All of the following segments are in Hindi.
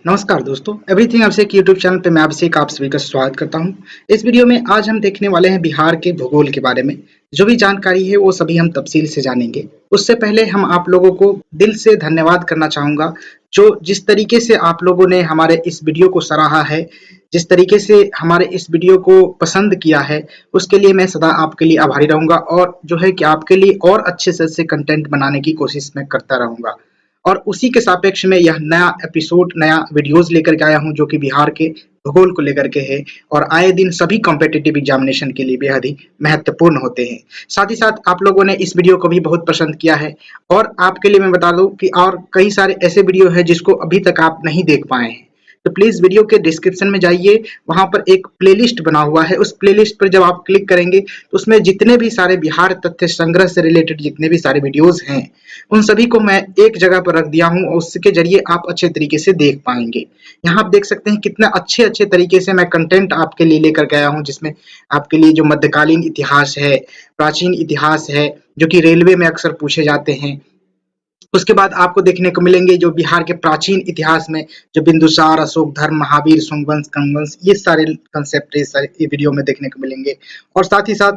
नमस्कार दोस्तों, एवरीथिंग अभिषेक यूट्यूब चैनल पे मैं अभिषेक आप सभी का स्वागत करता हूं। इस वीडियो में आज हम देखने वाले हैं बिहार के भूगोल के बारे में। जो भी जानकारी है वो सभी हम तफसील से जानेंगे। उससे पहले हम आप लोगों को दिल से धन्यवाद करना चाहूँगा, जो जिस तरीके से आप लोगों ने हमारे इस वीडियो को सराहा है, जिस तरीके से हमारे इस वीडियो को पसंद किया है, उसके लिए मैं सदा आपके लिए आभारी रहूँगा और जो है कि आपके लिए और अच्छे से अच्छे कंटेंट बनाने की कोशिश मैं करता रहूँगा। और उसी के सापेक्ष में यह नया एपिसोड, नया वीडियोस लेकर के आया हूं जो कि बिहार के भूगोल को लेकर के है और आए दिन सभी कॉम्पिटिटिव एग्जामिनेशन के लिए बेहद ही महत्वपूर्ण होते हैं। साथ ही साथ आप लोगों ने इस वीडियो को भी बहुत पसंद किया है और आपके लिए मैं बता दूं कि और कई सारे ऐसे वीडियो हैं जिसको अभी तक आप नहीं देख पाए हैं। तो प्लीज वीडियो के डिस्क्रिप्शन में जाइए, वहां पर एक प्लेलिस्ट बना हुआ है। उस प्लेलिस्ट पर जब आप क्लिक करेंगे तो उसमें जितने भी सारे बिहार तथ्य संग्रह से रिलेटेड जितने भी सारे वीडियोस हैं, उन सभी को मैं एक जगह पर रख दिया हूं और उसके जरिए आप अच्छे तरीके से देख पाएंगे। यहाँ आप देख सकते हैं कितना अच्छे अच्छे तरीके से मैं कंटेंट आपके लिए लेकर गया हूं, जिसमें आपके लिए जो मध्यकालीन इतिहास है, प्राचीन इतिहास है, जो कि रेलवे में अक्सर पूछे जाते हैं। उसके बाद आपको देखने को मिलेंगे जो बिहार के प्राचीन इतिहास में जो बिंदुसार, अशोक धर्म, महावीर, सोमवंश, कनवंश, ये सारे कंसेप्ट ये सारे वीडियो में देखने को मिलेंगे। और साथ ही साथ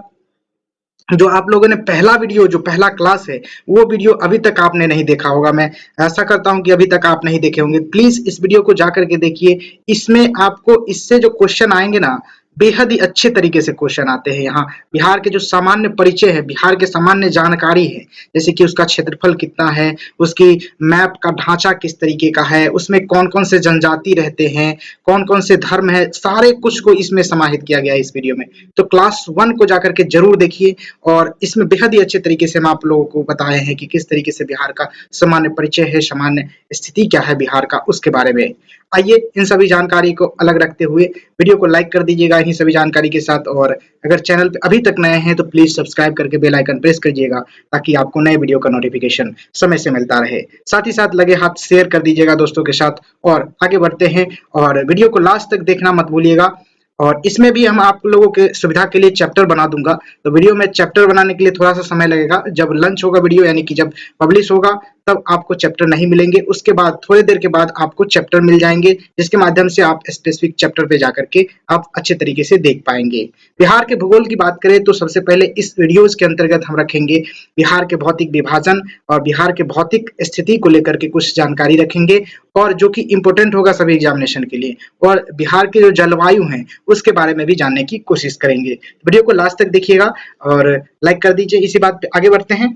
जो आप लोगों ने पहला वीडियो, जो पहला क्लास है, वो वीडियो अभी तक आपने नहीं देखा होगा। मैं ऐसा करता हूं कि अभी तक आप नहीं देखे होंगे। प्लीज इस वीडियो को जाकर के देखिए। इसमें आपको इससे जो क्वेश्चन आएंगे ना, बेहद ही अच्छे तरीके से क्वेश्चन आते हैं। यहाँ बिहार के जो सामान्य परिचय है, बिहार के सामान्य जानकारी है, जैसे कि उसका क्षेत्रफल कितना है, उसकी मैप का ढांचा किस तरीके का है, उसमें कौन कौन से जनजाति रहते हैं, कौन कौन से धर्म है, सारे कुछ को इसमें समाहित किया गया है इस वीडियो में। तो क्लास 1 को जाकर के जरूर देखिए और इसमें बेहद ही अच्छे तरीके से हम आप लोगों को बताए हैं कि किस तरीके से बिहार का सामान्य परिचय है, सामान्य स्थिति क्या है बिहार का, उसके बारे में। आइए इन सभी जानकारी को अलग रखते हुए वीडियो को लाइक कर दीजिएगा इन्हीं सभी जानकारी के साथ, और अगर चैनल पे अभी तक नए हैं तो प्लीज सब्सक्राइब करके बेल आइकन प्रेस करिएगा ताकि आपको नए वीडियो का नोटिफिकेशन समय से मिलता रहे। साथ ही साथ लगे हाथ शेयर कर दीजिएगा दोस्तों के साथ और आगे बढ़ते हैं। और वीडियो को लास्ट तक देखना मत भूलिएगा। और इसमें भी हम आप लोगों के सुविधा के लिए चैप्टर बना दूंगा। तो वीडियो में चैप्टर बनाने के लिए थोड़ा सा समय लगेगा। जब लंच होगा वीडियो, यानी कि जब पब्लिश होगा, तब आपको चैप्टर नहीं मिलेंगे। उसके बाद थोड़ी देर के बाद आपको चैप्टर मिल जाएंगे, जिसके माध्यम से आप स्पेसिफिक चैप्टर पे जाकर के आप अच्छे तरीके से देख पाएंगे। बिहार के भूगोल की बात करें तो सबसे पहले इस वीडियोस के अंतर्गत हम रखेंगे बिहार के भौतिक विभाजन और बिहार के भौतिक स्थिति को लेकर के कुछ जानकारी रखेंगे, और जो कि इंपॉर्टेंट होगा सभी एग्जामिनेशन के लिए। और बिहार के जो जलवायु है उसके बारे में भी जानने की कोशिश करेंगे। वीडियो को लास्ट तक देखिएगा और लाइक कर दीजिए। इसी बात पे आगे बढ़ते हैं।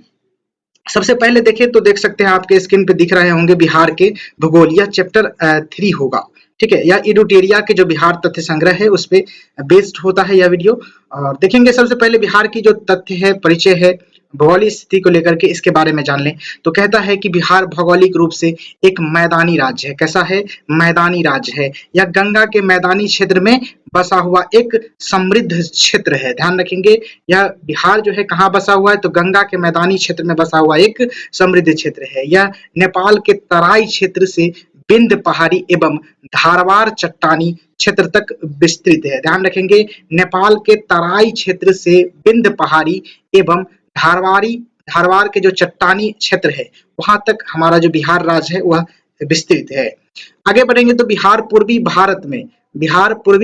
सबसे पहले देखें तो देख सकते हैं आपके स्क्रीन पे दिख रहे होंगे बिहार के भूगोल। यह चैप्टर 3 होगा, ठीक है। यह इडुटेरिया के जो बिहार तथ्य संग्रह है उस पे बेस्ड होता है यह वीडियो। और देखेंगे सबसे पहले बिहार की जो तथ्य है, परिचय है, भौगोलिक स्थिति को लेकर के, इसके बारे में जान लें। तो कहता है कि बिहार भौगोलिक रूप से एक मैदानी राज्य है। कैसा है? मैदानी राज्य है। यह गंगा के मैदानी क्षेत्र में बसा हुआ एक समृद्ध क्षेत्र है। ध्यान रखेंगे, यह बिहार जो है कहाँ बसा हुआ है? तो गंगा के मैदानी क्षेत्र में बसा हुआ एक समृद्ध क्षेत्र है। यह नेपाल के तराई क्षेत्र से विंध्य पहाड़ी एवं धारवाड़ चट्टानी क्षेत्र तक विस्तृत है। ध्यान रखेंगे, नेपाल के तराई क्षेत्र से विंध्य पहाड़ी एवं धारवाड़ के जो चट्टानी क्षेत्र है वहां तक हमारा जो बिहार राज्य है वह विस्तृत है। आगे बढ़ेंगे तो बिहार पूर्वी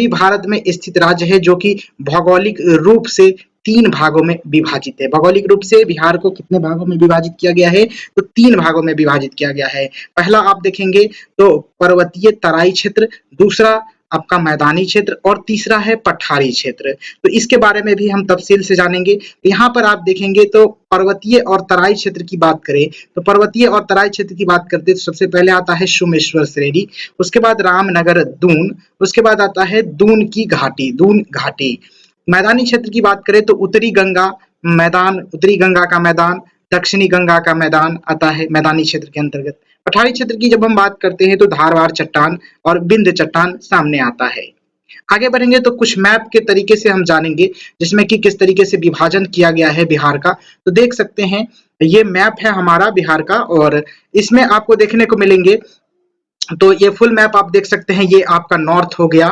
भारत में स्थित राज्य है, जो कि भौगोलिक रूप से 3 भागों में विभाजित है। भौगोलिक रूप से बिहार को कितने भागों में विभाजित किया गया है? तो 3 भागों में विभाजित किया गया है। पहला आप देखेंगे तो पर्वतीय तराई क्षेत्र, दूसरा आपका मैदानी क्षेत्र और तीसरा है पठारी क्षेत्र। तो इसके बारे में भी हम तफसील से जानेंगे। यहाँ पर आप देखेंगे तो पर्वतीय और तराई क्षेत्र की बात करें तो पर्वतीय और तराई क्षेत्र की बात करते तो सबसे पहले आता है सोमेश्वर श्रेणी, उसके बाद रामनगर दून, उसके बाद आता है दून घाटी। मैदानी क्षेत्र की बात करें तो उत्तरी गंगा का मैदान, दक्षिणी गंगा का मैदान आता है मैदानी क्षेत्र के अंतर्गत। पठारी क्षेत्र की जब हम बात करते हैं तो धारवाड़ चट्टान और विंध्य चट्टान सामने आता है। आगे बढ़ेंगे तो कुछ मैप के तरीके से हम जानेंगे, जिसमें कि किस तरीके से विभाजन किया गया है बिहार का। तो देख सकते हैं ये मैप है हमारा बिहार का, और इसमें आपको देखने को मिलेंगे तो ये फुल मैप आप देख सकते हैं। ये आपका नॉर्थ हो गया,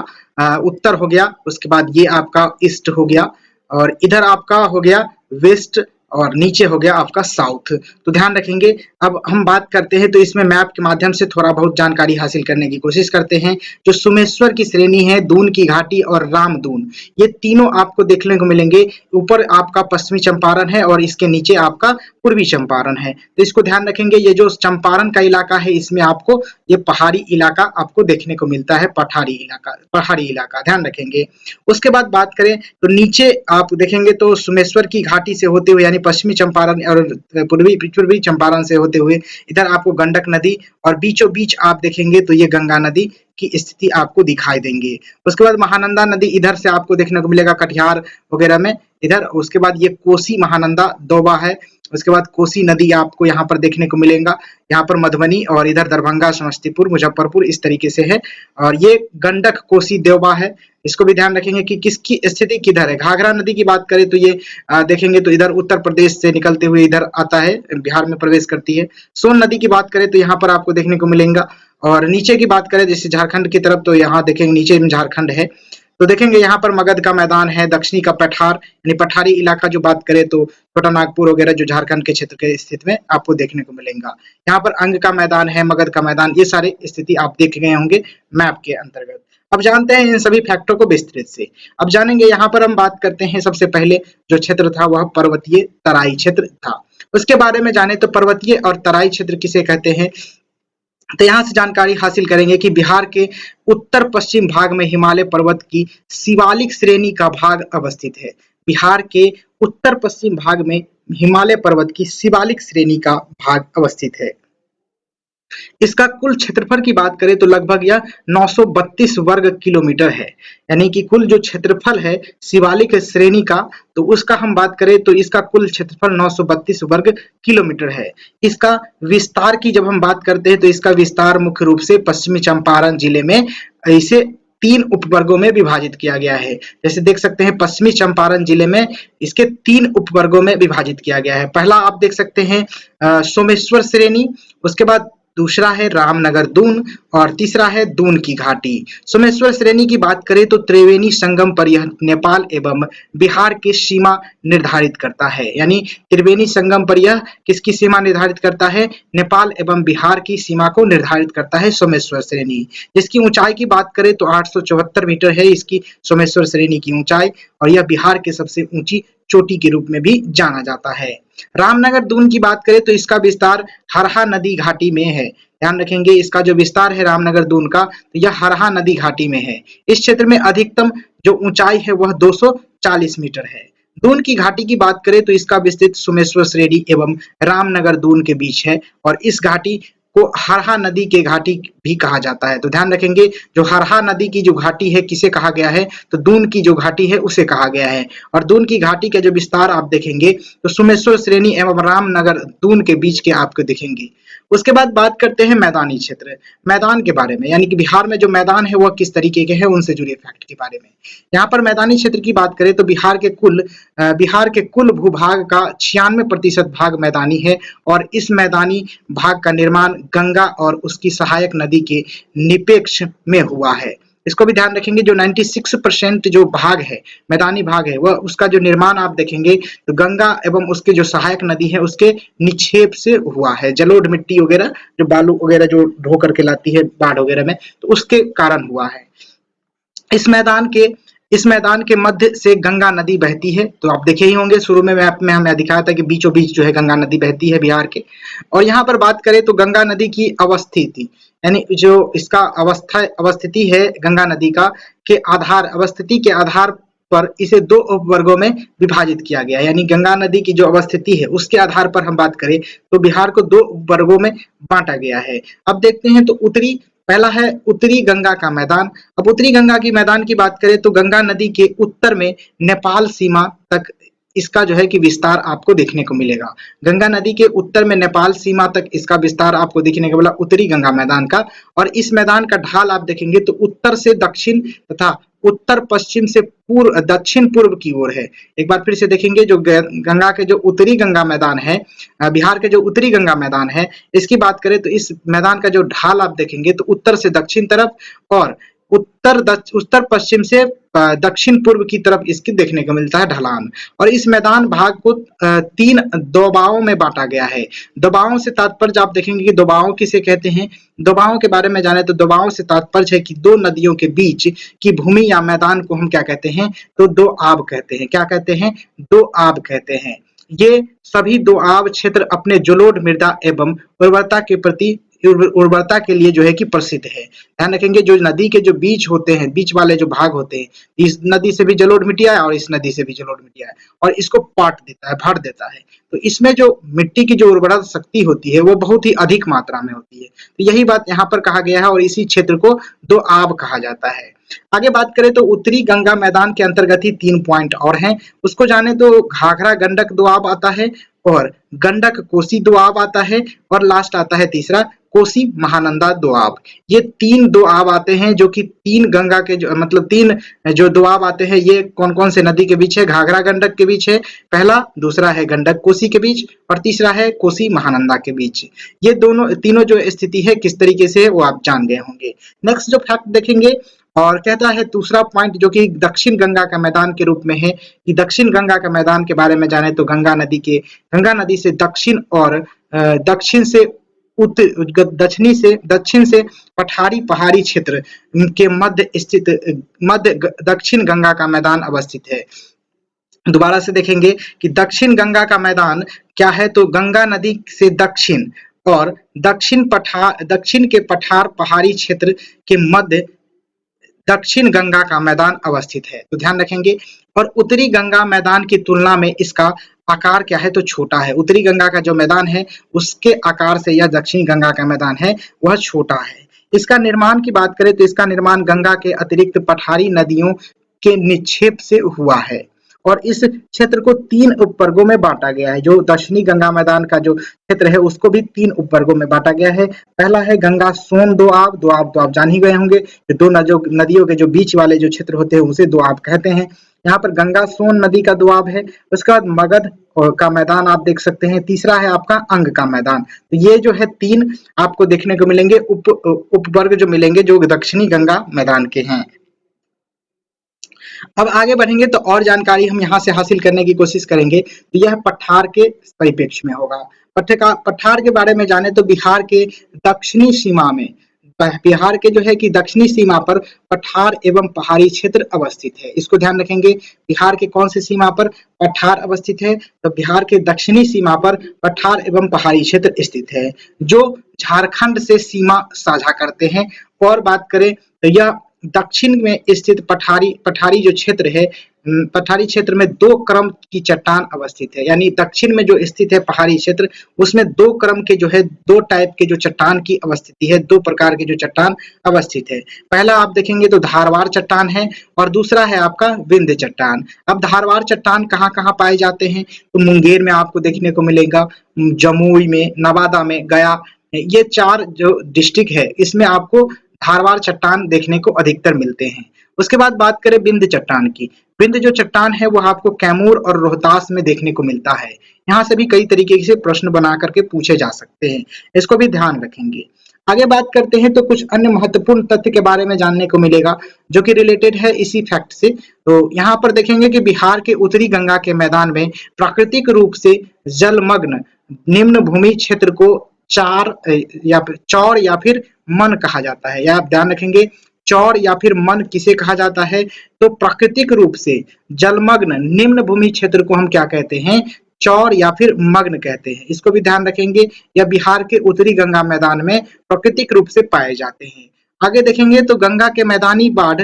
उत्तर हो गया, उसके बाद ये आपका ईस्ट हो गया, और इधर आपका हो गया वेस्ट, और नीचे हो गया आपका साउथ। तो ध्यान रखेंगे। अब हम बात करते हैं तो इसमें मैप के माध्यम से थोड़ा बहुत जानकारी हासिल करने की कोशिश करते हैं। जो सोमेश्वर की श्रेणी है, दून की घाटी और रामदून, ये तीनों आपको देखने को मिलेंगे। ऊपर आपका पश्चिमी चंपारण है और इसके नीचे आपका पूर्वी चंपारण है। तो इसको ध्यान रखेंगे। ये जो चंपारण का इलाका है इसमें आपको ये पहाड़ी इलाका आपको देखने को मिलता है, पहाड़ी इलाका ध्यान रखेंगे। उसके बाद बात करें तो नीचे आप देखेंगे तो सोमेश्वर की घाटी से होते हुए यानी पश्चिमी चंपारण और पूर्वी चंपारण से होते हुए इधर आपको गंडक नदी और बीचों बीच आप देखेंगे तो ये गंगा नदी की स्थिति आपको दिखाई देंगे। उसके बाद महानंदा नदी इधर से आपको देखने को मिलेगा कटिहार वगैरह में इधर। उसके बाद ये कोसी महानंदा दोबा है। उसके बाद कोसी नदी आपको यहाँ पर देखने को मिलेगा। यहाँ पर मधुबनी और इधर दरभंगा, समस्तीपुर, मुजफ्फरपुर इस तरीके से है। और ये गंडक कोसी देवबा है। इसको भी ध्यान रखेंगे कि किसकी स्थिति किधर है। घाघरा नदी की बात करें तो ये देखेंगे तो इधर उत्तर प्रदेश से निकलते हुए इधर आता है, बिहार में प्रवेश करती है। सोन नदी की बात करें तो यहाँ पर आपको देखने को मिलेगा। और नीचे की बात करें जैसे झारखंड की तरफ तो यहाँ देखेंगे नीचे में झारखंड है। तो देखेंगे यहाँ पर मगध का मैदान है, दक्षिणी का पठार यानी पठारी इलाका जो बात करें तो छोटा नागपुर वगैरह जो झारखंड के क्षेत्र के स्थिति में आपको देखने को मिलेगा। यहाँ पर अंग का मैदान है, मगध का मैदान, ये सारे स्थिति आप देख गए होंगे मैप के अंतर्गत। अब जानते हैं इन सभी फैक्टरों को विस्तृत से। अब जानेंगे यहाँ पर हम बात करते हैं सबसे पहले जो क्षेत्र था वह पर्वतीय तराई क्षेत्र था। उसके बारे में जाने तो पर्वतीय और तराई क्षेत्र किसे कहते हैं तो यहाँ से जानकारी हासिल करेंगे कि बिहार के उत्तर पश्चिम भाग में हिमालय पर्वत की शिवालिक श्रेणी का भाग अवस्थित है। बिहार के उत्तर पश्चिम भाग में हिमालय पर्वत की शिवालिक श्रेणी का भाग अवस्थित है। इसका कुल क्षेत्रफल की बात करें तो लगभग यह 932 वर्ग किलोमीटर है। यानी कि कुल जो क्षेत्रफल है शिवालिक श्रेणी का तो उसका हम बात करें तो इसका कुल क्षेत्रफल 932 वर्ग किलोमीटर है। इसका विस्तार की जब हम बात करते हैं तो इसका विस्तार मुख्य रूप से पश्चिमी चंपारण जिले में इसे 3 उपवर्गों में विभाजित किया गया है। जैसे देख सकते हैं पश्चिमी चंपारण जिले में इसके 3 उपवर्गों में विभाजित किया गया है। पहला आप देख सकते हैं सोमेश्वर श्रेणी, उसके बाद दूसरा है रामनगर दून और तीसरा है दून की घाटी। सोमेश्वर श्रेणी की बात करें तो त्रिवेणी संगम पर यह नेपाल एवं बिहार की सीमा निर्धारित करता है। यानी त्रिवेणी संगम पर यह किसकी सीमा निर्धारित करता है, नेपाल एवं बिहार की सीमा को निर्धारित करता है सोमेश्वर श्रेणी। जिसकी ऊंचाई की बात करें तो 874 मीटर है इसकी सोमेश्वर श्रेणी की ऊंचाई और यह बिहार के सबसे ऊंची चोटी के रूप में भी जाना जाता है। रामनगर दून की बात करें तो इसका विस्तार हरहा नदी घाटी में है। ध्यान रखेंगे इसका जो विस्तार है रामनगर दून का तो यह हरहा नदी घाटी में है। इस क्षेत्र में अधिकतम जो ऊंचाई है वह 240 मीटर है। दून की घाटी की बात करें तो इसका विस्तृत सोमेश्वर श्रेणी एवं रामनगर दून के बीच है और इस घाटी को हरहा नदी के घाटी भी कहा जाता है। तो ध्यान रखेंगे जो हरहा नदी की जो घाटी है किसे कहा गया है तो दून की जो घाटी है उसे कहा गया है। और दून की घाटी का जो विस्तार आप देखेंगे तो सोमेश्वर श्रेणी एवं रामनगर दून के बीच के आपको दिखेंगे। उसके बाद बात करते हैं मैदानी क्षेत्र, मैदान के बारे में, यानी कि बिहार में जो मैदान है वह किस तरीके के हैं उनसे जुड़े फैक्ट के बारे में। यहाँ पर मैदानी क्षेत्र की बात करें तो बिहार के कुल भूभाग का 96% भाग मैदानी है और इस मैदानी भाग का निर्माण गंगा और उसकी सहायक नदी के निपेक्ष में हुआ है। इसको भी ध्यान रखेंगे जो 96% जो भाग है मैदानी भाग है वह उसका जो निर्माण आप देखेंगे तो गंगा एवं उसके जो सहायक नदी है उसके निक्षेप से हुआ है। जलोढ़ मिट्टी वगैरह जो बालू वगैरह जो ढो करके लाती है बाढ़ वगैरह में तो उसके कारण हुआ है। इस मैदान के मध्य से गंगा नदी बहती है। तो आप देखे ही होंगे शुरू में मैप में हमें दिखाया था कि बीचों बीच जो है गंगा नदी बहती है बिहार के। और यहाँ पर बात करें तो गंगा नदी की अवस्थिति यानी जो इसका अवस्थिति है गंगा नदी का अवस्थिति के आधार पर इसे 2 उपवर्गों में विभाजित किया गया। यानी गंगा नदी की जो अवस्थिति है उसके आधार पर हम बात करें तो बिहार को 2 उपवर्गों में बांटा गया है। अब देखते हैं तो पहला है उत्तरी गंगा का मैदान। अब उत्तरी गंगा की मैदान की बात करें तो गंगा नदी के उत्तर में नेपाल सीमा तक इसका जो है कि विस्तार आपको देखने को मिलेगा। गंगा नदी के उत्तर में नेपाल सीमा तक इसका विस्तार आपको देखने को मिला उत्तरी गंगा मैदान का। और इस मैदान का ढाल आप देखेंगे तो उत्तर से दक्षिण तथा उत्तर पश्चिम से दक्षिण पूर्व की ओर है। एक बार फिर से देखेंगे जो गंगा के जो उत्तरी गंगा मैदान है बिहार के जो उत्तरी गंगा मैदान है इसकी बात करें तो इस मैदान का जो ढाल आप देखेंगे तो उत्तर से दक्षिण तरफ और उत्तर पश्चिम से दक्षिण पूर्व की तरफ इसकी देखने को मिलता है ढलान। और इस मैदान भाग को 3 दोबाओं में बांटा गया है। दोबाओं से तात्पर्य आप देखेंगे कि दोबाओं किसे कहते हैं। दोबाओं के बारे में जाने तो दोबाओं से तात्पर्य है कि दो नदियों के बीच की भूमि या मैदान को हम क्या कहते हैं, तो दो आब कहते हैं। क्या कहते हैं, दो आब कहते हैं। ये सभी दो आब क्षेत्र अपने जलोढ़ मृदा एवं उर्वरता के प्रति उर्वरता के लिए जो है कि प्रसिद्ध है। ध्यान रखेंगे, जो नदी के जो बीच होते हैं, बीच वाले जो भाग होते हैं, इस नदी से भी जलोढ़ मिट्टी आया और इस नदी से भी जलोढ़ मिट्टी आया और इसको पाट देता है, भर देता है। तो इसमें जो मिट्टी की जो उर्वरा शक्ति होती है वो बहुत ही अधिक मात्रा में होती है। तो यही बात यहाँ पर कहा गया है और इसी क्षेत्र को दो आब कहा जाता है। आगे बात करें तो उत्तरी गंगा मैदान के अंतर्गत ही 3 पॉइंट और हैं। उसको जाने तो घाघरा गंडक दोआब आता है और गंडक कोसी दोआब आता है और लास्ट आता है तीसरा कोसी महानंदा दोआब। ये 3 दोआब आते हैं जो कि 3 गंगा के जो मतलब 3 जो दोआब आते हैं ये कौन-कौन से नदी के बीच है, घाघरा गंडक के बीच है पहला, दूसरा है गंडक कोसी के बीच और तीसरा है कोसी महानंदा के बीच। ये दोनों तीनों जो स्थिति है किस तरीके से है वो आप जान गए होंगे। नेक्स्ट जो फैक्ट देखेंगे और कहता है दूसरा पॉइंट जो कि दक्षिण गंगा का मैदान के रूप में है कि दक्षिण गंगा का मैदान के बारे में जाने तो गंगा नदी से दक्षिण और दक्षिण से दक्षिण से पठारी पहाड़ी क्षेत्र के मध्य स्थित मध्य दक्षिण गंगा का मैदान अवस्थित है। दोबारा से देखेंगे कि दक्षिण गंगा का मैदान क्या है, तो गंगा नदी से दक्षिण और दक्षिण के पठार पहाड़ी क्षेत्र के मध्य दक्षिण गंगा का मैदान अवस्थित है। तो ध्यान रखेंगे। और उत्तरी गंगा मैदान की तुलना में इसका आकार क्या है, तो छोटा है। उत्तरी गंगा का जो मैदान है उसके आकार से यह दक्षिण गंगा का मैदान है वह छोटा है। इसका निर्माण की बात करें तो इसका निर्माण गंगा के अतिरिक्त पठारी नदियों के निक्षेप से हुआ है और इस क्षेत्र को 3 उपवर्गों में बांटा गया है। जो दक्षिणी गंगा मैदान का जो क्षेत्र है उसको भी 3 उपवर्गों में बांटा गया है। पहला है गंगा सोन दोआब, दोआब तो आप जान ही गए होंगे, दो नदियों के जो बीच वाले जो क्षेत्र होते हैं उसे दोआब कहते हैं। यहाँ पर गंगा सोन नदी का दोआब है। उसके बाद मगध का मैदान आप देख सकते हैं। तीसरा है आपका अंग का मैदान। तो ये जो है 3 आपको देखने को मिलेंगे उपवर्ग जो मिलेंगे जो दक्षिणी गंगा मैदान के हैं। अब आगे बढ़ेंगे तो और जानकारी हम यहाँ से हासिल करने की कोशिश करेंगे। तो यह पठार के परिप्रेक्ष्य में होगा। पठार के बारे में जाने तो बिहार के दक्षिणी सीमा में, बिहार के जो है कि दक्षिणी सीमा पर पठार एवं पहाड़ी क्षेत्र अवस्थित है। इसको ध्यान रखेंगे। बिहार के कौन सी सीमा पर पठार अवस्थित है, तो बिहार के दक्षिणी सीमा पर पठार एवं पहाड़ी क्षेत्र स्थित है जो झारखंड से सीमा साझा करते हैं। और बात करें तो यह दक्षिण में स्थित पठारी जो क्षेत्र है, पठारी क्षेत्र में 2 क्रम की चट्टान अवस्थित है। यानी दक्षिण में जो स्थित है पहाड़ी क्षेत्र उसमें 2 क्रम के जो है 2 टाइप के जो चट्टान की अवस्थिति है, 2 प्रकार के जो चट्टान अवस्थित है। पहला आप देखेंगे तो धारवाड़ चट्टान है और दूसरा है आपका विंध्य चट्टान। अब धारवाड़ चट्टान कहाँ पाए जाते हैं, तो मुंगेर में आपको देखने को मिलेगा, जमुई में, नवादा में, गया, ये 4 जो डिस्ट्रिक्ट है इसमें आपको धारवाड़ चट्टान देखने को अधिकतर मिलते हैं। उसके बाद बात करें विंध्य चट्टान की। विंध्य जो चट्टान है वो आपको कैमूर और रोहतास में देखने को मिलता है। यहाँ से भी कई तरीके से प्रश्न बना करके पूछे जा सकते हैं, इसको भी ध्यान रखेंगे। आगे बात करते हैं तो कुछ अन्य महत्वपूर्ण तथ्य के बारे में जानने को मिलेगा जो कि रिलेटेड है इसी फैक्ट से। तो यहाँ पर देखेंगे कि बिहार के उत्तरी गंगा के मैदान में प्राकृतिक रूप से जलमग्न निम्न भूमि क्षेत्र को चौर या फिर मन कहा जाता है। या आप ध्यान रखेंगे, चौर या फिर मन किसे कहा जाता है, तो प्राकृतिक रूप से जलमग्न निम्न भूमि क्षेत्र को हम क्या कहते हैं, चौर या फिर मग्न कहते हैं। इसको भी ध्यान रखेंगे। यह बिहार के उत्तरी गंगा मैदान में प्राकृतिक रूप से पाए जाते हैं। आगे देखेंगे तो गंगा के मैदानी बाढ़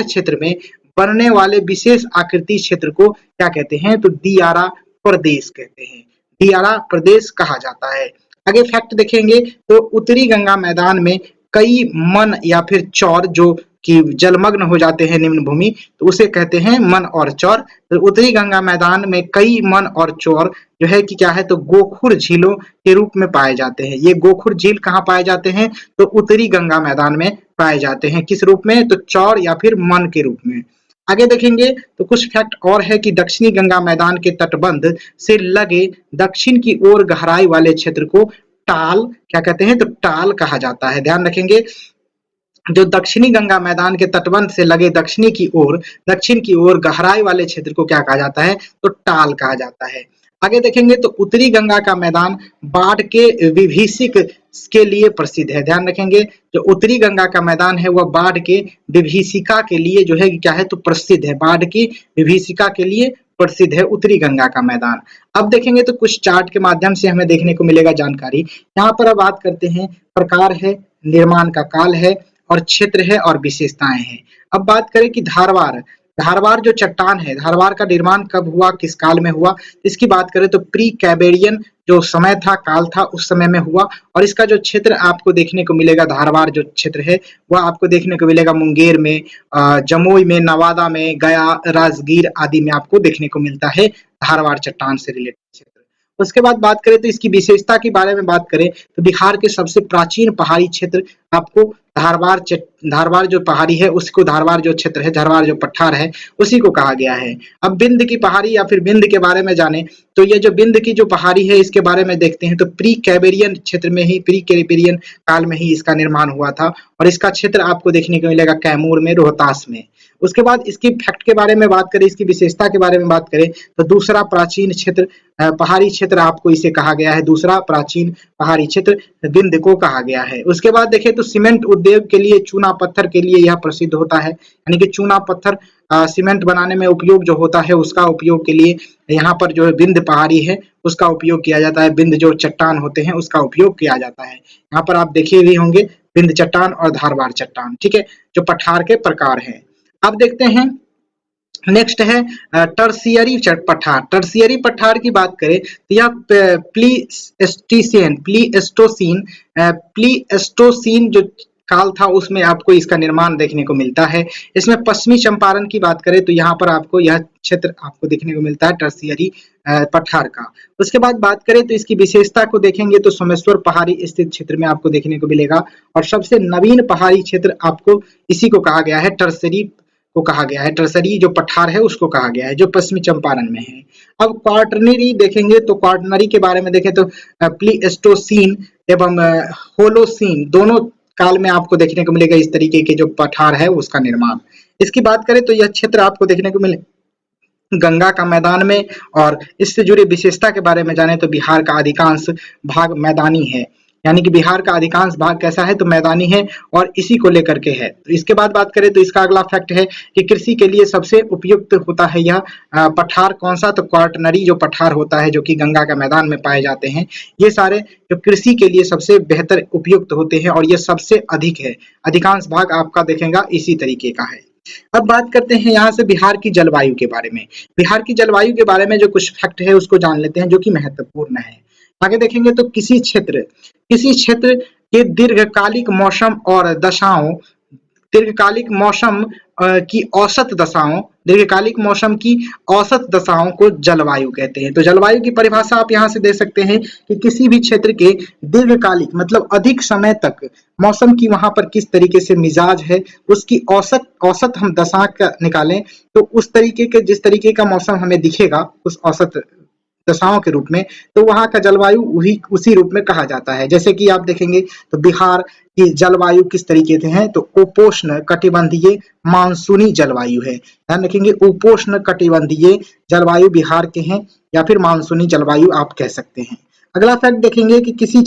क्षेत्र में बनने वाले विशेष आकृति क्षेत्र को क्या कहते हैं, तो दियारा प्रदेश कहते हैं। दियारा प्रदेश कहा जाता है। आगे फैक्ट देखेंगे तो उत्तरी गंगा मैदान में कई मन या फिर चौर जो कि जलमग्न हो जाते हैं निम्न भूमि, तो उसे कहते हैं मन और चौर। तो उत्तरी गंगा मैदान में कई मन और चौर जो है कि क्या है, तो गोखुर झीलों के रूप में पाए जाते हैं। ये गोखुर झील कहाँ पाए जाते हैं, तो उत्तरी गंगा मैदान में पाए जाते हैं। किस रूप में, तो चौर या फिर मन के रूप में। आगे देखेंगे तो कुछ फैक्ट और है कि दक्षिणी गंगा मैदान के तटबंध से लगे दक्षिण की ओर गहराई वाले क्षेत्र को टाल क्या कहते हैं, तो टाल कहा जाता है। ध्यान रखेंगे, जो दक्षिणी गंगा मैदान के तटबंध से लगे दक्षिण की ओर गहराई वाले क्षेत्र को क्या कहा जाता है, तो टाल कहा जाता है। आगे देखेंगे तो उत्तरी गंगा का मैदान बाढ़ के विभीषिक के लिए प्रसिद्ध है। ध्यान रखेंगे, जो उत्तरी गंगा का मैदान है वह बाढ़ के विभीषिका के लिए जो है क्या है, तो प्रसिद्ध है। बाढ़ की विभीषिका के लिए प्रसिद्ध है उत्तरी गंगा का मैदान। अब देखेंगे तो कुछ चार्ट के माध्यम से हमें देखने को मिलेगा जानकारी। यहाँ पर अब बात करते हैं, प्रकार है, निर्माण का काल है, और क्षेत्र है, और विशेषताएं हैं। अब बात करें कि धारवार जो चट्टान है, धारवार का निर्माण कब हुआ, किस काल में हुआ, इसकी बात करें तो प्री कैम्ब्रियन जो समय था, काल था, उस समय में हुआ। और इसका जो क्षेत्र आपको देखने को मिलेगा, धारवार जो क्षेत्र है वह आपको देखने को मिलेगा मुंगेर में, जमुई में, नवादा में, गया, राजगीर आदि में आपको देखने को मिलता है धारवार चट्टान से रिलेटेड क्षेत्र। उसके बाद बात करें तो इसकी विशेषता के बारे में बात करें तो बिहार के सबसे प्राचीन पहाड़ी क्षेत्र आपको धारवार जो पहाड़ी है उसको, धारवार जो क्षेत्र है, धारवार जो पठार है उसी को कहा गया है। अब बिंद की पहाड़ी या फिर बिंद के बारे में जाने तो ये जो बिंद की जो पहाड़ी है इसके बारे में देखते हैं तो प्री कैम्ब्रियन क्षेत्र में ही, प्री कैम्ब्रियन काल में ही इसका निर्माण हुआ था। और इसका क्षेत्र आपको देखने को मिलेगा कैमूर में, रोहतास में। उसके बाद इसकी फैक्ट के बारे में बात करें, इसकी विशेषता के बारे में बात करें तो दूसरा प्राचीन क्षेत्र, पहाड़ी क्षेत्र आपको इसे कहा गया है, दूसरा प्राचीन पहाड़ी क्षेत्र बिंद को कहा गया है। उसके बाद देखें तो सीमेंट उद्योग के लिए, चूना पत्थर के लिए यह प्रसिद्ध होता है, यानी कि चूना पत्थर सीमेंट बनाने में उपयोग जो होता है उसका उपयोग के लिए यहाँ पर जो है बिंद पहाड़ी है उसका उपयोग किया जाता है। बिंद जो चट्टान होते हैं उसका उपयोग किया जाता है। यहाँ पर आप देखे भी होंगे बिंद चट्टान और धारवार चट्टान, ठीक है, जो पठार के प्रकार हैं। अब देखते हैं, नेक्स्ट है टर्शियरी पठार। टर्शियरी पठार की बात करें तो यह प्लीस्टोसीन जो काल था उसमें आपको इसका निर्माण देखने को मिलता है। इसमें पश्चिमी चंपारण की बात करें तो यहाँ पर आपको यह क्षेत्र आपको देखने को मिलता है टर्शियरी पठार का। उसके बाद बात करें तो इसकी विशेषता को देखेंगे तो सोमेश्वर पहाड़ी स्थित क्षेत्र में आपको देखने को मिलेगा। और सबसे नवीन पहाड़ी क्षेत्र आपको इसी को कहा गया है, टर्शियरी को कहा गया है। टर्शियरी जो पठार है उसको कहा गया है, जो पश्चिमी चंपारण में है। अब क्वार्टरनरी देखेंगे तो क्वार्टरनरी के बारे में देखें तो प्लीस्टोसीन एवं होलोसीन दोनों काल में आपको देखने को मिलेगा इस तरीके के जो पठार है उसका निर्माण। इसकी बात करें तो यह क्षेत्र आपको देखने को मिले गंगा का मैदान में। और इससे जुड़ी विशेषता के बारे में जाने तो बिहार का अधिकांश भाग मैदानी है, यानी कि बिहार का अधिकांश भाग कैसा है, तो मैदानी है, और इसी को लेकर के है। तो इसके बाद बात करें तो इसका अगला फैक्ट है कि कृषि के लिए सबसे उपयुक्त होता है यह पठार कौन सा, तो क्वार्टरनरी जो पठार होता है जो कि गंगा का मैदान में पाए जाते हैं, ये सारे जो कृषि के लिए सबसे बेहतर उपयुक्त होते हैं और ये सबसे अधिक है। अधिकांश भाग आपका देखेगा इसी तरीके का है। अब बात करते हैं यहाँ से बिहार की जलवायु के बारे में। बिहार की जलवायु के बारे में जो कुछ फैक्ट है उसको जान लेते हैं जो कि महत्वपूर्ण है। आगे देखेंगे तो किसी क्षेत्र के दीर्घकालिक मौसम और दशाओं, दीर्घकालिक मौसम की औसत दशाओं को जलवायु कहते हैं। तो जलवायु की परिभाषा आप यहाँ से दे सकते हैं कि किसी भी क्षेत्र के दीर्घकालिक मतलब अधिक समय तक मौसम की वहां पर किस तरीके से मिजाज है उसकी औसत हम दशा का निकालें तो उस तरीके के, जिस तरीके का मौसम हमें दिखेगा उस औसत दशाओं के रूप में, तो वहां का जलवायु उसी रूप में कहा जाता है। जैसे कि आप देखेंगे तो बिहार की जलवायु किस तरीके से है, तो उपोष्ण कटिबंधीय मानसूनी जलवायु है। ध्यान रखेंगे, उपोष्ण कटिबंधीय जलवायु बिहार के हैं या फिर मानसूनी जलवायु आप कह सकते हैं। अगला फैक्ट देखेंगे कि किसी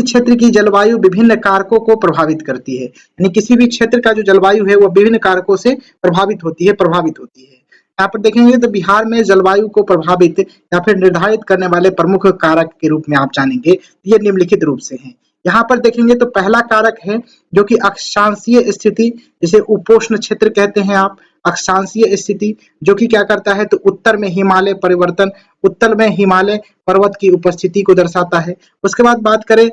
क्षेत्र की जलवायु विभिन्न कारकों को प्रभावित करती है, यानी किसी भी क्षेत्र का जो जलवायु है वो विभिन्न कारकों से प्रभावित होती है। यहाँ पर देखेंगे तो बिहार में जलवायु को प्रभावित या फिर निर्धारित करने वाले प्रमुख कारक के रूप में आप जानेंगे, ये निम्नलिखित रूप से हैं। यहाँ पर देखेंगे तो पहला कारक है जो कि अक्षांशीय स्थिति, जिसे उपोष्ण क्षेत्र कहते हैं आप, अक्षांशीय स्थिति, जो कि क्या करता है तो उत्तर में हिमालय पर्वत की उपस्थिति को दर्शाता है। उसके बाद बात करें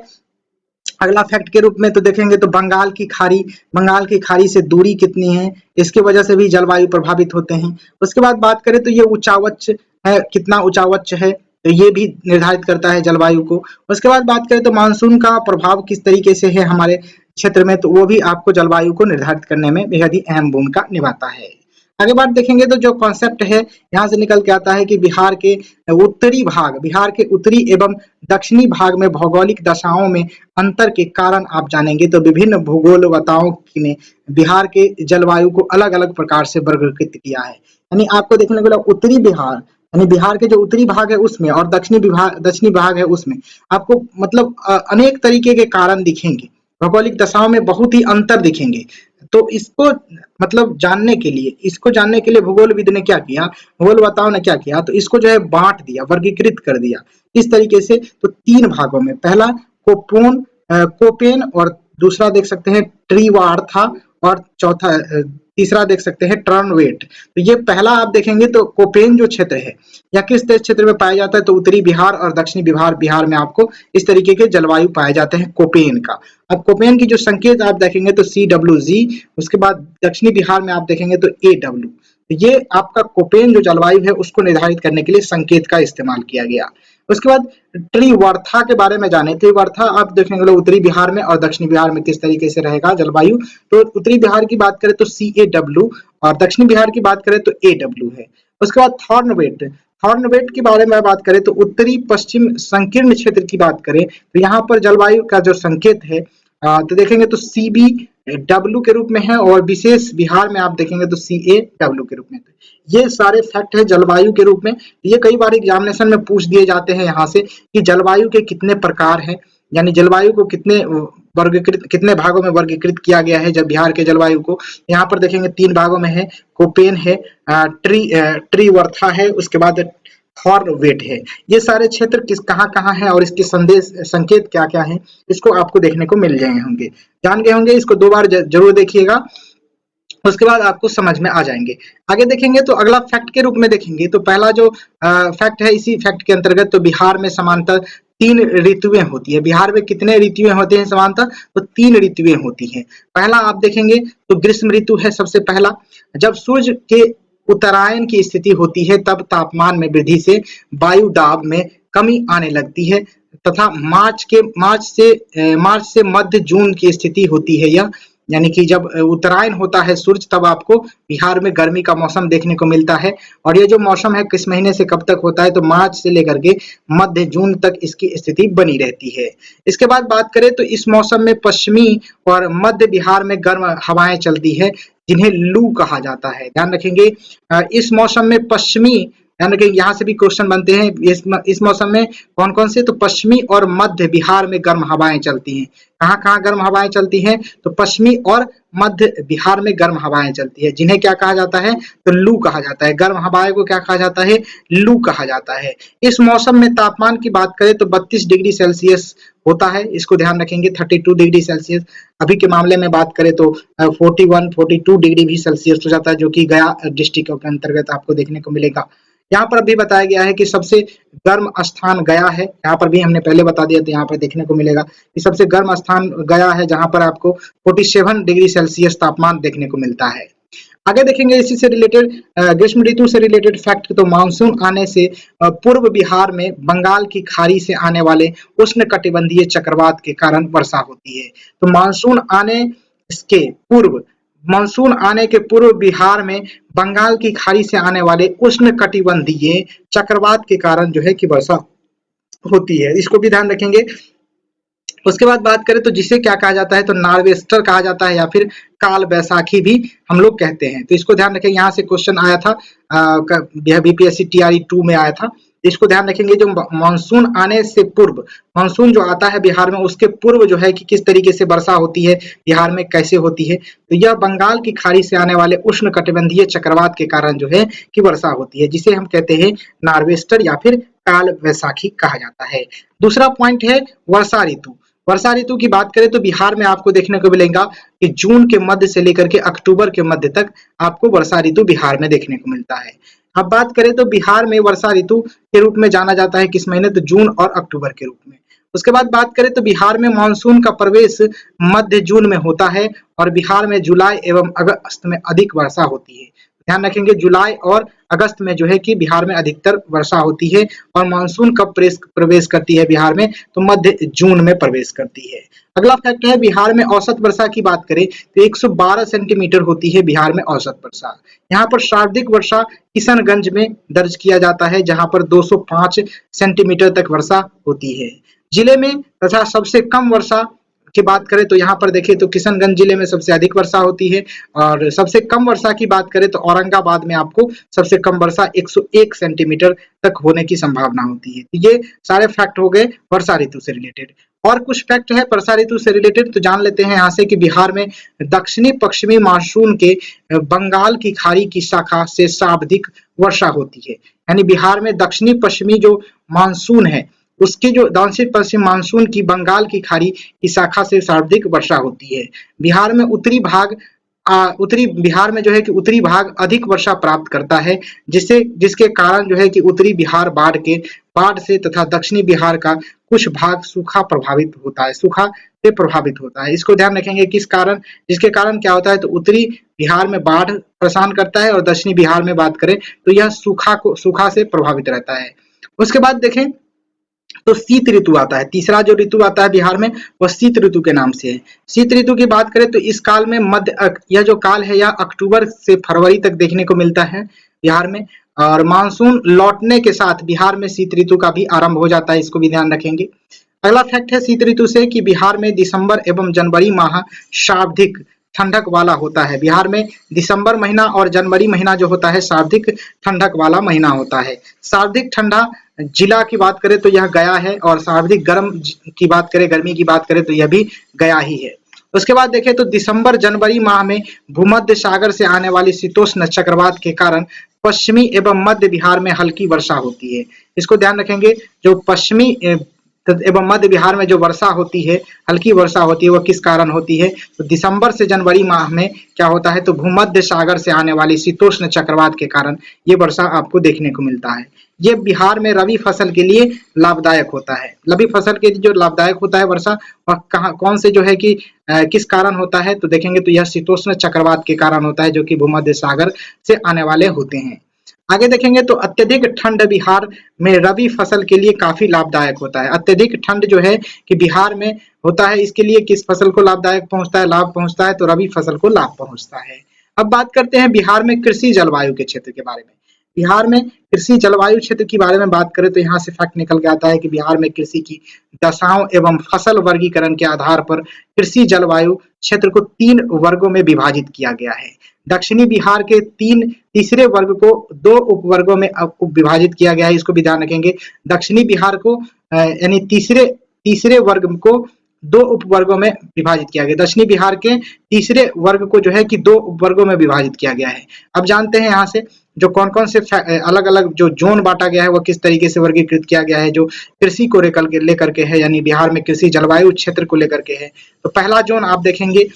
अगला फैक्ट के रूप में तो देखेंगे तो बंगाल की खाड़ी से दूरी कितनी है, इसकी वजह से भी जलवायु प्रभावित होते हैं। उसके बाद बात करें तो ये उच्चावच है, कितना उच्चावच है, तो ये भी निर्धारित करता है जलवायु को। उसके बाद बात करें तो मानसून का प्रभाव किस तरीके से है हमारे क्षेत्र में, तो वो भी आपको जलवायु को निर्धारित करने में बेहद ही अहम भूमिका निभाता है। आगे बात देखेंगे तो जो कॉन्सेप्ट है यहाँ से निकल के आता है कि बिहार के उत्तरी एवं दक्षिणी भाग में भौगोलिक दशाओं में अंतर के कारण आप जानेंगे। तो विभिन्न भूगोलवेत्ताओं ने बिहार के जलवायु को अलग अलग प्रकार से वर्गीकृत किया है। यानी आपको देखने को मिला उत्तरी बिहार, यानी बिहार के जो उत्तरी भाग है उसमें और दक्षिणी भाग है उसमें आपको मतलब अनेक तरीके के कारण दिखेंगे, भौगोलिक दशाओं में बहुत ही अंतर दिखेंगे। तो इसको मतलब इसको जानने के लिए भूगोलविद ने क्या किया, भूगोलवेत्ताओं ने क्या किया, तो इसको जो है बांट दिया, वर्गीकृत कर दिया इस तरीके से। तो 3 भागों में, पहला कोपेन और दूसरा देख सकते हैं ट्रीवार्था और चौथा तीसरा देख सकते हैं टर्नवेट। तो ये पहला आप देखेंगे तो कोपेन जो क्षेत्र है या किस क्षेत्र में पाया जाता है, तो उत्तरी बिहार और दक्षिणी बिहार में आपको इस तरीके के जलवायु पाए जाते हैं कोपेन का। अब कोपेन की जो संकेत आप देखेंगे तो CWG, उसके बाद दक्षिणी बिहार में आप देखेंगे तो AW। तो ये आपका कोपेन जो जलवायु है उसको निर्धारित करने के लिए संकेत का इस्तेमाल किया गया। उसके बाद त्रिवर्था के बारे में जाने। त्रिवर्था आप देखेंगे उत्तरी बिहार में और दक्षिणी बिहार में किस तरीके से रहेगा जलवायु। तो उत्तरी बिहार की बात करें तो CAW और दक्षिणी बिहार की बात करें तो AW है। उसके बाद थॉर्नवेट के बारे में बात करें तो उत्तरी पश्चिम संकीर्ण क्षेत्र की बात करें तो यहाँ पर जलवायु का जो संकेत है तो देखेंगे तो CBW के रूप में है और विशेष बिहार में आप देखेंगे तो CAW के रूप में। ये सारे फैक्ट है जलवायु के रूप में। ये कई बार एग्जामिनेशन में पूछ दिए जाते हैं यहाँ से कि जलवायु के कितने प्रकार हैं, यानी जलवायु को कितने भागों में वर्गीकृत किया गया है। जब बिहार के जलवायु को यहाँ पर देखेंगे 3 भागों में है, कोपेन है, त्रिवर्था है, उसके बाद थॉर्नवेट है। ये सारे क्षेत्र कहाँ है और इसके संकेत क्या क्या है, इसको आपको देखने को मिल जाए होंगे, जान गए होंगे। इसको 2 बार जरूर देखिएगा, उसके बाद आपको समझ में आ जाएंगे। आगे देखेंगे तो अगला फैक्ट के रूप में देखेंगे तो पहला जो फैक्ट है, इसी फैक्ट के अंतर्गत तो बिहार में समांतर 3 ऋतुएं होती है। बिहार में कितने ऋतुएं होते हैं समांतर, तो 3 ऋतुएं होती हैं। पहला आप देखेंगे तो ग्रीष्म ऋतु है सबसे पहला। जब सूर्य के उत्तरायण की स्थिति होती है तब तापमान में वृद्धि से वायु दाब में कमी आने लगती है तथा मार्च से मध्य जून की स्थिति होती है यह, यानी कि जब उत्तरायण होता है सूर्य तब आपको बिहार में गर्मी का मौसम देखने को मिलता है। और ये जो मौसम है किस महीने से कब तक होता है, तो मार्च से लेकर के मध्य जून तक इसकी स्थिति बनी रहती है। इसके बाद बात करें तो इस मौसम में पश्चिमी और मध्य बिहार में गर्म हवाएं चलती है जिन्हें लू कहा जाता है। ध्यान रखेंगे इस मौसम में पश्चिमी, ध्यान रखेंगे यहाँ से भी क्वेश्चन बनते हैं। इस मौसम में कौन कौन से, तो पश्चिमी और मध्य बिहार में गर्म हवाएं चलती हैं। कहाँ गर्म हवाएं चलती हैं, तो पश्चिमी और मध्य बिहार में गर्म हवाएं चलती है, जिन्हें क्या कहा जाता है, तो लू कहा जाता है। गर्म हवाएं को क्या कहा जाता है, लू कहा जाता है। इस मौसम में तापमान की बात करें तो 32 डिग्री सेल्सियस होता है, इसको ध्यान रखेंगे। 32 डिग्री सेल्सियस अभी के मामले में बात करें तो 42 डिग्री भी सेल्सियस हो जाता है, जो कि गया डिस्ट्रिक्ट के अंतर्गत आपको देखने को मिलेगा। यहाँ पर अभी बताया गया है कि सबसे गर्म स्थान गया है, यहाँ पर भी हमने पहले बता दिया, तो यहाँ पर देखने को मिलेगा कि सबसे गर्म स्थान गया है जहाँ पर आपको 47 डिग्री सेल्सियस तापमान देखने को मिलता है। आगे देखेंगे इसी से रिलेटेड ग्रीष्म ऋतु से रिलेटेड फैक्ट, तो मानसून आने से पूर्व बिहार में बंगाल की खाड़ी से आने वाले उष्णकटिबंधीय चक्रवात के कारण वर्षा होती है। तो मानसून आने के पूर्व बिहार में बंगाल की खाड़ी से आने वाले उष्णकटिबंधीय चक्रवात के कारण जो है कि वर्षा होती है, इसको भी ध्यान रखेंगे। उसके बाद बात करें तो जिसे क्या कहा जाता है, तो नार्वेस्टर कहा जाता है या फिर काल बैसाखी भी हम लोग कहते हैं। तो इसको ध्यान रखें, यहाँ से क्वेश्चन आया था BPSC TRE 2 में आया था। इसको ध्यान रखेंगे, जो मानसून आने से पूर्व, मानसून जो आता है बिहार में उसके पूर्व जो है कि किस तरीके से वर्षा होती है बिहार में, कैसे होती है, तो यह बंगाल की खाड़ी से आने वाले उष्णकटिबंधीय चक्रवात के कारण जो है कि वर्षा होती है, जिसे हम कहते हैं नार्वेस्टर या फिर काल बैसाखी कहा जाता है। दूसरा पॉइंट है वर्षा ऋतु। वर्षा ऋतु की बात करें तो बिहार में आपको देखने को मिलेगा कि जून के मध्य से लेकर के अक्टूबर के मध्य तक आपको वर्षा ऋतु बिहार में देखने को मिलता है। अब बात करें तो बिहार में वर्षा ऋतु के रूप में जाना जाता है किस महीने, तो जून और अक्टूबर के रूप में। उसके बाद बात करें तो बिहार में मानसून का प्रवेश मध्य जून में होता है और बिहार में जुलाई एवं अगस्त में अधिक वर्षा होती है। ध्यान रखेंगे जुलाई और अगस्त में जो है कि बिहार में अधिकतर वर्षा होती है। और मानसून कब प्रवेश करती है बिहार में, तो मध्य जून में प्रवेश करती है। अगला फैक्ट है बिहार में औसत वर्षा की बात करें तो 112 सेंटीमीटर होती है बिहार में औसत वर्षा। यहाँ पर सर्वाधिक वर्षा किशनगंज में दर्ज किया जाता है जहां पर 205 सेंटीमीटर तक वर्षा होती है जिले में। तथा सबसे कम वर्षा की बात करें तो यहाँ पर देखिए तो किशनगंज जिले में सबसे अधिक वर्षा होती है। और सबसे कम वर्षा की बात करें तो औरंगाबाद में आपको सबसे कम वर्षा 101 सेंटीमीटर तक होने की संभावना होती है। तो ये सारे फैक्ट हो गए वर्षा ऋतु से रिलेटेड। और कुछ फैक्ट है वर्षा ऋतु से रिलेटेड तो जान लेते हैं यहाँ से कि बिहार में दक्षिणी पश्चिमी मानसून के बंगाल की खाड़ी की शाखा से सर्वाधिक वर्षा होती है। यानी बिहार में दक्षिणी पश्चिमी जो मानसून है उसके जो दक्षिण पश्चिम मानसून की बंगाल की खाड़ी की शाखा से सर्वाधिक वर्षा होती है। बिहार में उत्तरी बिहार में जो है कि उत्तरी भाग अधिक वर्षा प्राप्त करता है जिसके कारण जो है कि उत्तरी बिहार बाढ़ से तथा दक्षिणी बिहार का कुछ भाग सूखा से प्रभावित होता है। इसको ध्यान रखेंगे किस कारण, जिसके कारण क्या होता है तो उत्तरी बिहार में बाढ़ परेशान करता है और दक्षिणी बिहार में बात करें तो यह सूखा से प्रभावित रहता है। उसके बाद देखें तो शीत ऋतु आता है। तीसरा जो ऋतु आता है बिहार में वह शीत ऋतु के नाम से है। शीत ऋतु की बात करें तो इस काल में यह जो काल है यह अक्टूबर से फरवरी तक देखने को मिलता है बिहार में। और मानसून लौटने के साथ बिहार में शीत ऋतु का भी आरंभ हो जाता है, इसको भी ध्यान रखेंगे। अगला फैक्ट है शीत ऋतु से कि बिहार में दिसंबर एवं जनवरी माह सर्वाधिक ठंडक वाला होता है। बिहार में दिसंबर महीना और जनवरी महीना जो होता है सर्वाधिक ठंडक वाला महीना होता है। सर्वाधिक ठंडा जिला की बात करें तो यह गया है और सर्वाधिक गर्मी की बात करें तो यह भी गया ही है। उसके बाद देखें तो दिसंबर जनवरी माह में भूमध्य सागर से आने वाली शीतोष्ण चक्रवात के कारण पश्चिमी एवं मध्य बिहार में हल्की वर्षा होती है। इसको ध्यान रखेंगे जो पश्चिमी एवं मध्य बिहार में जो वर्षा होती है, हल्की वर्षा होती है, वह किस कारण होती है तो दिसंबर से जनवरी माह में क्या होता है तो भूमध्य सागर से आने वाली शीतोष्ण चक्रवात के कारण ये वर्षा आपको देखने को मिलता है। ये बिहार में रबी फसल के लिए लाभदायक होता है। रबी फसल के लिए जो लाभदायक होता है वर्षा वह कौन से जो है कि किस कारण होता है तो देखेंगे तो यह शीतोष्ण चक्रवात के कारण होता है जो कि भूमध्य सागर से आने वाले होते हैं। आगे देखेंगे तो अत्यधिक ठंड बिहार में रबी फसल के लिए काफी लाभदायक होता है। अत्यधिक ठंड जो है कि बिहार में होता है इसके लिए किस फसल को लाभ पहुंचता है तो रबी फसल को लाभ पहुंचता है। अब बात करते हैं बिहार में कृषि जलवायु के क्षेत्र के बारे में। बिहार में कृषि जलवायु क्षेत्र के बारे में बात करें तो यहाँ से फैक्ट निकल के आता है कि बिहार में कृषि की दशाओं एवं फसल वर्गीकरण के आधार पर कृषि जलवायु क्षेत्र को 3 वर्गों में विभाजित किया गया है। दक्षिणी बिहार के तीसरे वर्ग को 2 उपवर्गों में विभाजित किया गया है, इसको भी ध्यान रखेंगे। दक्षिणी बिहार को यानी तीसरे वर्ग को 2 उपवर्गों में विभाजित किया गया। दक्षिणी बिहार के तीसरे वर्ग को जो है कि 2 उपवर्गों में विभाजित किया गया है। अब जानते हैं यहाँ से जो कौन-कौन से अलग अलग जो जोन बांटा गया है वह किस तरीके से वर्गीकृत किया गया है जो कृषि को लेकर के है, यानी बिहार में कृषि जलवायु क्षेत्र को लेकर के है। तो पहला जोन आप देखेंगे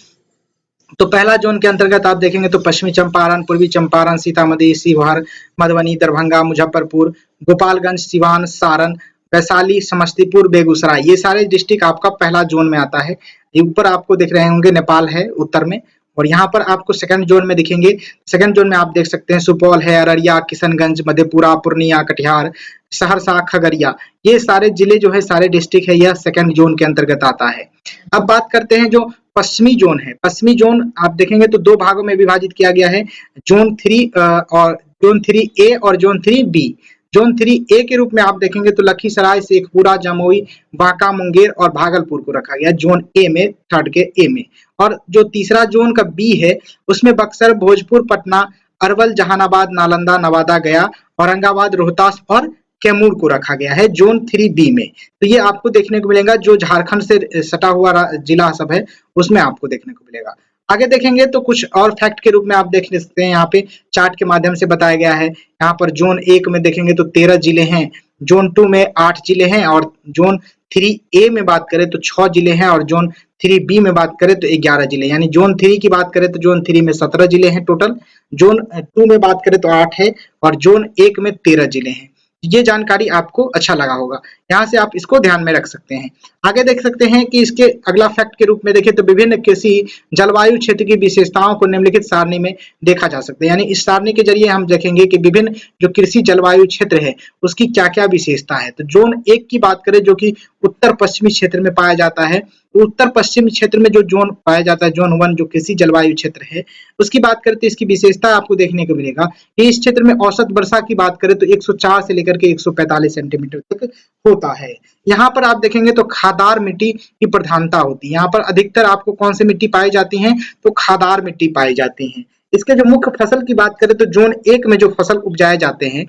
तो पहला जोन के अंतर्गत आप देखेंगे तो पश्चिमी चंपारण, पूर्वी चंपारण, सीतामढ़ी, शिवहर, मधुबनी, दरभंगा, मुजफ्फरपुर, गोपालगंज, सिवान, सारण, वैशाली, समस्तीपुर, बेगूसराय, ये सारे डिस्ट्रिक्ट आपका पहला जोन में आता है। ऊपर आपको दिख रहे होंगे नेपाल है उत्तर में। और यहाँ पर आपको सेकंड जोन में दिखेंगे। सेकंड जोन में आप देख सकते हैं सुपौल है, अररिया, किशनगंज, मधेपुरा, पूर्णिया, कटिहार, सहरसा, खगड़िया, ये सारे जिले जो है सारे डिस्ट्रिक्ट है यह सेकंड जोन के अंतर्गत आता है। अब बात करते हैं जो पश्चिमी जोन है। पश्चिमी जोन आप देखेंगे तो 2 भागों में विभाजित किया गया है, जोन 3 और जोन 3A और जोन 3B। जोन 3A के रूप में आप देखेंगे तो लखीसराय, शेखपुरा, जमुई, बांका, मुंगेर और भागलपुर को रखा गया जोन A में, थर्ड के A में। और जो तीसरा जोन का B है उसमें बक्सर, भोजपुर, पटना, अरवल, जहानाबाद, नालंदा, नवादा, गया, औरंगाबाद, रोहतास और कैमूर को रखा गया है जोन 3B में। तो ये आपको देखने को मिलेगा जो झारखंड से सटा हुआ जिला सब है उसमें आपको देखने को मिलेगा। आगे देखेंगे तो कुछ और फैक्ट के रूप में आप देख सकते हैं, यहाँ पे चार्ट के माध्यम से बताया गया है। यहाँ पर जोन 1 में देखेंगे तो 13 जिले हैं, जोन 2 में 8 जिले हैं और जोन 3A में बात करें तो 6 जिले हैं और जोन 3B में बात करें तो 11 जिले। यानी जोन 3 की बात करें तो जोन 3 में 17 जिले हैं टोटल, जोन 2 में बात करें तो 8 है और जोन 1 में 13 जिले हैं। ये जानकारी आपको अच्छा लगा होगा। यहाँ से आप इसको ध्यान में रख सकते हैं। आगे देख सकते हैं कि इसके अगला फैक्ट के रूप में देखें तो विभिन्न कृषि जलवायु क्षेत्र की विशेषताओं को निम्नलिखित सारणी में देखा जा सकता है। यानी इस सारणी के जरिए हम देखेंगे कि विभिन्न जो कृषि जलवायु क्षेत्र है उसकी क्या क्या विशेषता है। तो जोन 1 की बात करें जो कि उत्तर पश्चिमी क्षेत्र में पाया जाता है, तो उत्तर पश्चिमी क्षेत्र में जो जोन पाया जाता है, जोन 1 जो कृषि जलवायु क्षेत्र है, उसकी बात करें तो इसकी विशेषता आपको देखने को मिलेगा कि इस क्षेत्र में औसत वर्षा की बात करें तो 104 से लेकर के 145 सेंटीमीटर तक होता है। यहाँ पर आप देखेंगे तो खादार मिट्टी की प्रधानता होती है। यहाँ पर अधिकतर आपको कौन सी मिट्टी पाई जाती है, तो खादार मिट्टी पाई जाती है। इसके जो मुख्य फसल की बात करें तो जोन 1 में जो फसल उपजाए जाते हैं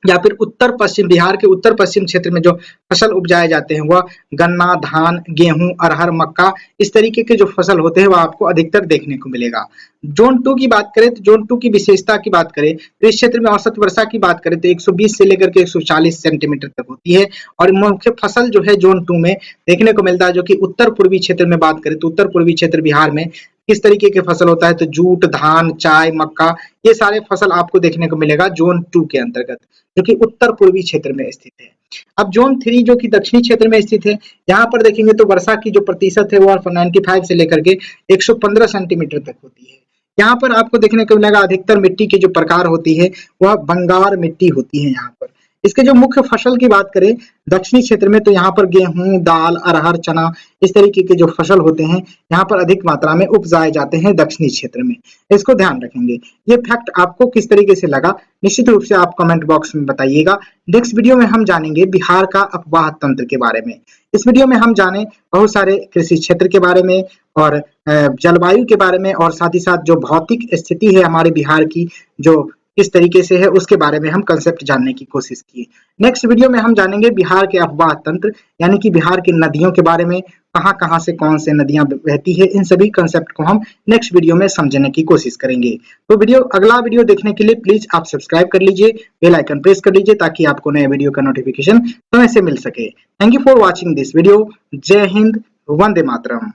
या फिर उत्तर पश्चिम बिहार के उत्तर पश्चिम क्षेत्र में जो फसल उपजाए जाते हैं वह गन्ना, धान, गेहूं, अरहर, मक्का इस तरीके के जो फसल होते हैं वह आपको अधिकतर देखने को मिलेगा। जोन 2 की बात करें तो जोन 2 की विशेषता की बात करें तो इस क्षेत्र में औसत वर्षा की बात करें तो 120 से लेकर के 140 सेंटीमीटर तक होती है। और मुख्य फसल जो है जोन 2 में देखने को मिलता है जो कि उत्तर पूर्वी क्षेत्र में बात करें तो उत्तर पूर्वी क्षेत्र बिहार में किस तरीके के फसल होता है तो जूट, धान, चाय, मक्का ये सारे फसल आपको देखने को मिलेगा जोन 2 के अंतर्गत जो कि उत्तर पूर्वी क्षेत्र में स्थित है। अब जोन 3 जो कि दक्षिणी क्षेत्र में स्थित है, यहाँ पर देखेंगे तो वर्षा की जो प्रतिशत है वो 95 से लेकर के 115 सेंटीमीटर तक होती है। यहाँ पर आपको देखने को मिलेगा अधिकतर मिट्टी की जो प्रकार होती है वह बंगार मिट्टी होती है। यहाँ पर इसके जो मुख्य फसल की बात करें दक्षिणी क्षेत्र में तो यहाँ पर गेहूं, दाल, अरहर, चना इस तरीके के जो फसल होते हैं यहाँ पर अधिक मात्रा में उपजाए जाते हैं दक्षिणी क्षेत्र में। इसको ध्यान रखेंगे। ये फैक्ट आपको किस तरीके से लगा निश्चित रूप से आप कमेंट बॉक्स में बताइएगा। नेक्स्ट वीडियो में हम जानेंगे बिहार का अपवाह तंत्र के बारे में। इस वीडियो में हम जाने बहुत सारे कृषि क्षेत्र के बारे में और जलवायु के बारे में और साथ ही साथ जो भौतिक स्थिति है हमारे बिहार की जो किस तरीके से है उसके बारे में हम कंसेप्ट जानने की कोशिश की। नेक्स्ट वीडियो में हम जानेंगे बिहार के अपवाह तंत्र यानी कि बिहार की नदियों के बारे में, कहां कहां से कौन से नदियां बहती है, इन सभी कंसेप्ट को हम नेक्स्ट वीडियो में समझने की कोशिश करेंगे। तो अगला वीडियो देखने के लिए प्लीज आप सब्सक्राइब कर लीजिए, बेल आइकन प्रेस कर लीजिए ताकि आपको नए वीडियो का नोटिफिकेशन समय से मिल सके। Thank you for watching this video. जय हिंद, वंदे मातरम।